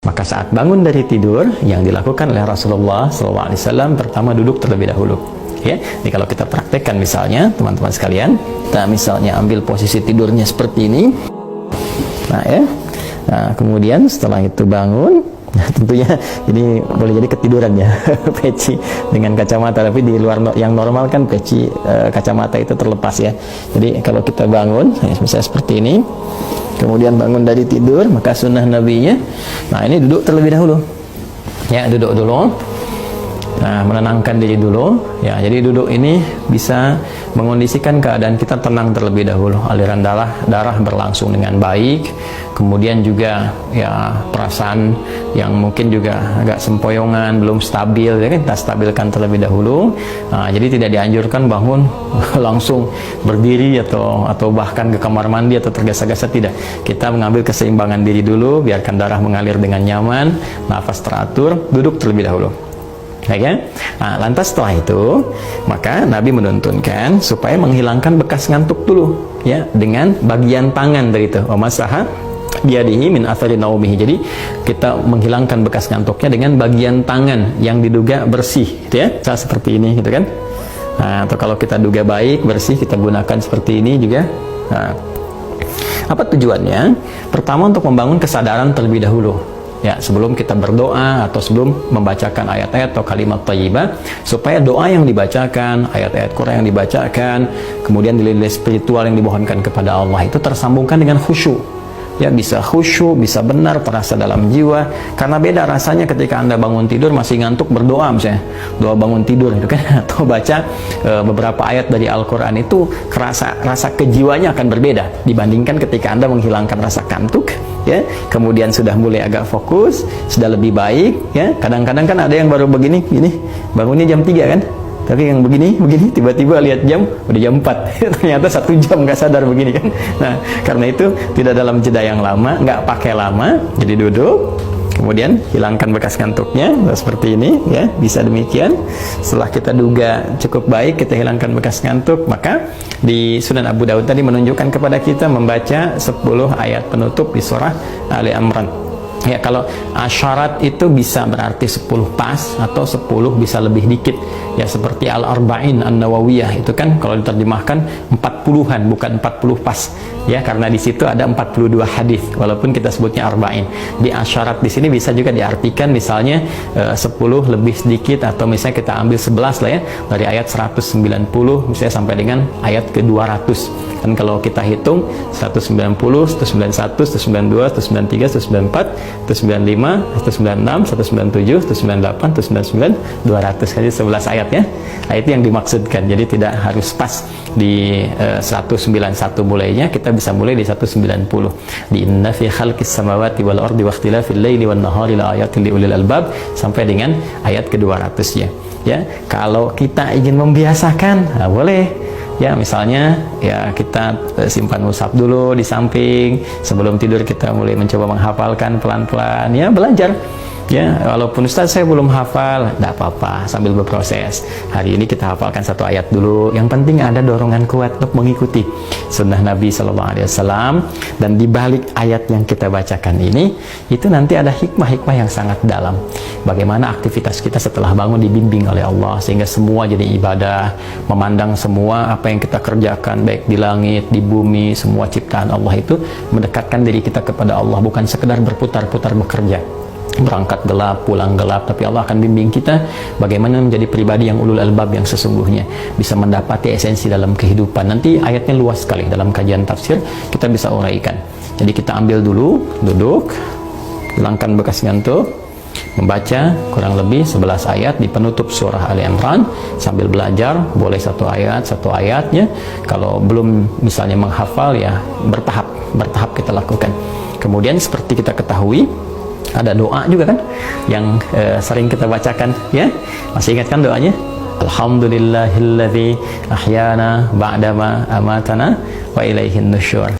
Maka saat bangun dari tidur, yang dilakukan oleh Rasulullah SAW pertama duduk terlebih dahulu. Ya, jadi kalau kita praktekkan misalnya teman-teman sekalian, kita misalnya ambil posisi tidurnya seperti ini. Nah ya, nah kemudian setelah itu bangun, nah, tentunya ini boleh jadi ketiduran ya, peci dengan kacamata, tapi di luar yang normal kan peci kacamata itu terlepas ya. Jadi kalau kita bangun, misalnya seperti ini, kemudian bangun dari tidur, maka sunnah nabinya, nah ini duduk terlebih dahulu. Ya, duduk dulu. Nah, menenangkan diri dulu. Ya, jadi duduk ini bisa mengondisikan keadaan kita tenang terlebih dahulu. Aliran darah berlangsung dengan baik. Kemudian juga ya perasaan yang mungkin juga agak sempoyongan, belum stabil, ya kan, kita stabilkan terlebih dahulu. Nah, jadi tidak dianjurkan bangun langsung berdiri atau bahkan ke kamar mandi atau tergesa-gesa, tidak. Kita mengambil keseimbangan diri dulu, biarkan darah mengalir dengan nyaman, nafas teratur, duduk terlebih dahulu. Ya, nah, lantas setelah itu maka Nabi menuntunkan supaya menghilangkan bekas ngantuk dulu ya dengan bagian tangan dari itu masaha biadihi min athari naumihi. Jadi kita menghilangkan bekas ngantuknya dengan bagian tangan yang diduga bersih gitu ya, seperti ini gitu kan. Nah, atau kalau kita duga baik bersih, kita gunakan seperti ini juga. Nah, apa tujuannya? Pertama, untuk membangun kesadaran terlebih dahulu. Ya, sebelum kita berdoa atau sebelum membacakan ayat-ayat atau kalimat thayyibah, supaya doa yang dibacakan, ayat-ayat Quran yang dibacakan, kemudian nilai-nilai spiritual yang dimohonkan kepada Allah itu tersambungkan dengan khusyuk. Ya, bisa khusyuk, bisa benar terasa dalam jiwa. Karena beda rasanya ketika Anda bangun tidur masih ngantuk berdoa misalnya, doa bangun tidur itu kan, atau baca beberapa ayat dari Al-Quran, itu rasa kejiwanya akan berbeda dibandingkan ketika Anda menghilangkan rasa kantuk ya, kemudian sudah mulai agak fokus, sudah lebih baik ya. Kadang-kadang kan ada yang baru begini bangunnya jam 3 kan, tapi yang begini tiba-tiba lihat jam udah jam 4 ternyata 1 jam nggak sadar begini kan. Nah, karena itu tidak dalam jeda yang lama, nggak pakai lama, jadi duduk, kemudian hilangkan bekas ngantuknya seperti ini ya, bisa demikian. Setelah kita duga cukup baik, kita hilangkan bekas ngantuk, maka di Sunan Abu Dawud tadi menunjukkan kepada kita membaca 10 ayat penutup di surah Ali Imran. Ya, kalau asyarat itu bisa berarti 10 pas atau 10 bisa lebih dikit ya, seperti Al-Arba'in An-Nawawiyah itu kan kalau diterjemahkan 40-an bukan 40 pas ya, karena di situ ada 42 hadis walaupun kita sebutnya arba'in. Di asyarat di sini bisa juga diartikan misalnya 10 lebih sedikit, atau misalnya kita ambil 11 lah ya, dari ayat 190 misalnya sampai dengan ayat ke 200 kan. Kalau kita hitung 190, 191, 192, 193, 194, 195, 196, 197, 198, 199, 200 kali 11 ayat ya. Nah, itu yang dimaksudkan. Jadi tidak harus pas di 191 mulainya, kita bisa mulai di 190. Di inna fi khalqis samawati wal ardi wa ikhtilafil laili wan nahari la ayatin liulil albab sampai dengan ayat ke-200 ya. Ya, kalau kita ingin membiasakan, nah boleh. Ya, misalnya ya kita simpan mushaf dulu di samping, sebelum tidur kita mulai mencoba menghafalkan pelan-pelan ya, belajar. Ya, walaupun Ustaz saya belum hafal, tidak apa-apa, sambil berproses. Hari ini kita hafalkan 1 ayat dulu. Yang penting ada dorongan kuat untuk mengikuti sunnah Nabi SAW. Dan di balik ayat yang kita bacakan ini, itu nanti ada hikmah-hikmah yang sangat dalam. Bagaimana aktivitas kita setelah bangun dibimbing oleh Allah, sehingga semua jadi ibadah, memandang semua apa yang kita kerjakan, baik di langit, di bumi, semua ciptaan Allah itu mendekatkan diri kita kepada Allah, bukan sekedar berputar-putar bekerja. Berangkat gelap, pulang gelap, tapi Allah akan bimbing kita bagaimana menjadi pribadi yang ulul albab yang sesungguhnya, bisa mendapati esensi dalam kehidupan. Nanti ayatnya luas sekali, dalam kajian tafsir kita bisa uraikan. Jadi kita ambil dulu, duduk, hilangkan bekas ngantuk, membaca kurang lebih 11 ayat di penutup surah Ali Imran sambil belajar. Boleh 1 ayatnya. Kalau belum misalnya menghafal ya bertahap kita lakukan. Kemudian seperti kita ketahui ada doa juga kan yang sering kita bacakan ya. Masih ingat kan doanya? Alhamdulillahilladzi ahyana ba'dama amatana wa ilaihin nusyur.